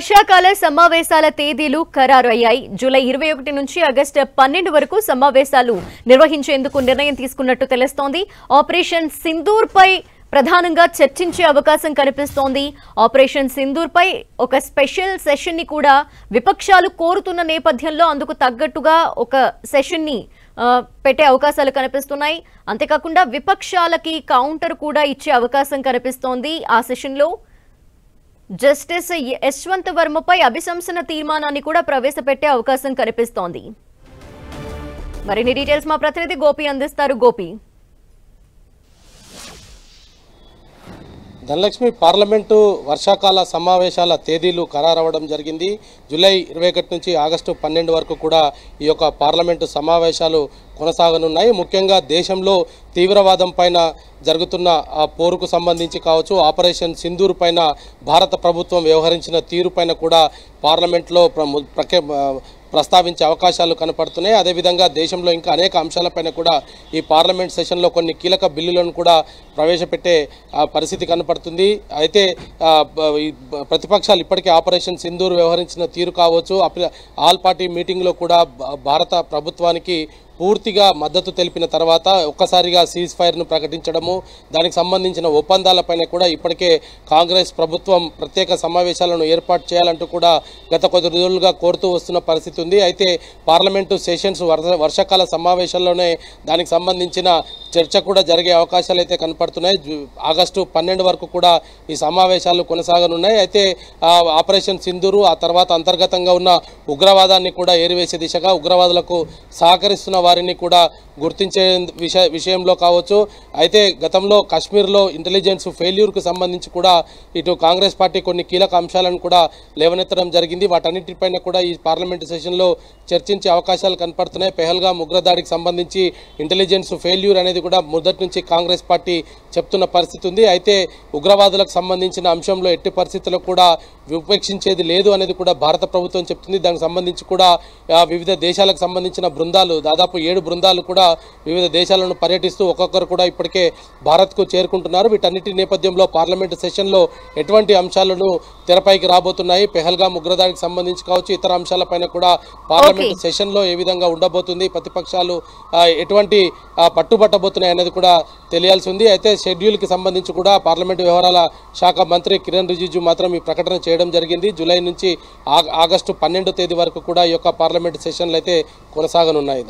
వర్షాకాల సమావేశాల తేదీలు ఖరారు అయ్యాయి. జూలై 21 నుంచి ఆగస్టు 12 వరకు సమావేశాలు నిర్వహించేందుకు నిర్ణయం తీసుకున్నట్టు తెలుస్తోంది. ఆపరేషన్ సింధూర్ పై ప్రధానంగా చర్చించే అవకాశం కనిపిస్తోంది. ఆపరేషన్ సింధూర్ పై ఒక స్పెషల్ సెషన్ ని కూడా విపక్షాలు కోరుతున్న నేపథ్యంలో అందుకు తగ్గట్టుగా ఒక సెషన్ ని పెట్టే అవకాశాలు కనిపిస్తున్నాయి. అంతేకాకుండా విపక్షాలకి కౌంటర్ కూడా ఇచ్చే అవకాశం కనిపిస్తోంది. ఆ సెషన్ లో జస్టిస్ యశ్వంత్ వర్మపై అభిశంసన తీర్మానాన్ని కూడా ప్రవేశపెట్టే అవకాశం కనిపిస్తోంది. మరిన్ని డీటెయిల్స్ మా ప్రతినిధి గోపి అందిస్తారు. గోపి, ధనలక్ష్మి, పార్లమెంటు వర్షాకాల సమావేశాల తేదీలు ఖరారవడం జరిగింది. జూలై 21 నుంచి ఆగస్టు 12 వరకు కూడా ఈ యొక్క పార్లమెంటు సమావేశాలు కొనసాగనున్నాయి. ముఖ్యంగా దేశంలో తీవ్రవాదం పైన జరుగుతున్న ఆ పోరుకు సంబంధించి కావచ్చు, ఆపరేషన్ సింధూర్ పైన భారత ప్రభుత్వం వ్యవహరించిన తీరు పైన కూడా పార్లమెంట్లో ప్రస్తావించే అవకాశాలు కనపడుతున్నాయి. అదేవిధంగా దేశంలో ఇంకా అనేక అంశాలపైన కూడా ఈ పార్లమెంట్ సెషన్లో కొన్ని కీలక బిల్లులను కూడా ప్రవేశపెట్టే పరిస్థితి కనపడుతుంది. అయితే ప్రతిపక్షాలు ఇప్పటికే ఆపరేషన్ సింధూర్ వ్యవహరించిన తీరు కావచ్చు, ఆల్ పార్టీ మీటింగ్లో కూడా భారత ప్రభుత్వానికి పూర్తిగా మద్దతు తెలిపిన తర్వాత ఒక్కసారిగా సీజ్ ఫైర్ను ప్రకటించడము, దానికి సంబంధించిన ఒప్పందాలపైన కూడా ఇప్పటికే కాంగ్రెస్ ప్రభుత్వం ప్రత్యేక సమావేశాలను ఏర్పాటు చేయాలంటూ కూడా గత కొద్ది రోజులుగా కోరుతూ వస్తున్న పరిస్థితి ఉంది. అయితే పార్లమెంటు సెషన్స్ వర్షాకాల సమావేశాల్లోనే దానికి సంబంధించిన చర్చ కూడా జరిగే అవకాశాలు అయితే కనపడుతున్నాయి. ఆగస్టు 12 వరకు కూడా ఈ సమావేశాలు కొనసాగనున్నాయి. అయితే ఆపరేషన్ సింధూరు, ఆ తర్వాత అంతర్గతంగా ఉన్న ఉగ్రవాదాన్ని కూడా ఏరివేసే దిశగా ఉగ్రవాదులకు సహకరిస్తున్న వారిని కూడా గుర్తించే విషయంలో కావచ్చు, అయితే గతంలో కాశ్మీర్లో ఇంటెలిజెన్స్ ఫెయిల్యూర్కు సంబంధించి కూడా ఇటు కాంగ్రెస్ పార్టీ కొన్ని కీలక అంశాలను కూడా లేవనెత్తడం జరిగింది. వాటన్నిటిపైన కూడా ఈ పార్లమెంటు సెషన్లో చర్చించే అవకాశాలు కనపడుతున్నాయి. పెహల్గాం ఉగ్రదాడికి సంబంధించి ఇంటెలిజెన్స్ ఫెయిల్యూర్ అనేది కూడా మొదటి నుంచి కాంగ్రెస్ పార్టీ చెప్తున్న పరిస్థితి ఉంది. అయితే ఉగ్రవాదులకు సంబంధించిన అంశంలో ఎట్టి పరిస్థితుల్లో కూడా విపేక్షించేది లేదు అనేది కూడా భారత ప్రభుత్వం చెప్తుంది. దానికి సంబంధించి కూడా వివిధ దేశాలకు సంబంధించిన బృందాలు, దాదాపు 7 బృందాలు కూడా వివిధ దేశాలను పర్యటిస్తూ ఒక్కొక్కరు కూడా ఇప్పటికే భారత్కు చేరుకుంటున్నారు. వీటన్నిటి నేపథ్యంలో పార్లమెంటు సెషన్లో ఎటువంటి అంశాలను తెరపైకి రాబోతున్నాయి, పెహల్గాం ఉగ్రదాడికి సంబంధించి కావచ్చు, ఇతర అంశాలపైన కూడా పార్లమెంటు సెషన్లో ఏ విధంగా ఉండబోతుంది, ప్రతిపక్షాలు ఎటువంటి పట్టుబట్టబోతున్నాయి అనేది కూడా తెలియాల్సి ఉంది. అయితే షెడ్యూల్కి సంబంధించి కూడా పార్లమెంటు వ్యవహారాల శాఖ మంత్రి కిరణ్ రిజిజు మాత్రం ఈ ప్రకటన చేయడం జరిగింది. జూలై నుంచి ఆగస్టు 12 తేదీ వరకు కూడా ఈ యొక్క పార్లమెంటు సెషన్లు అయితే కొనసాగనున్నాయి.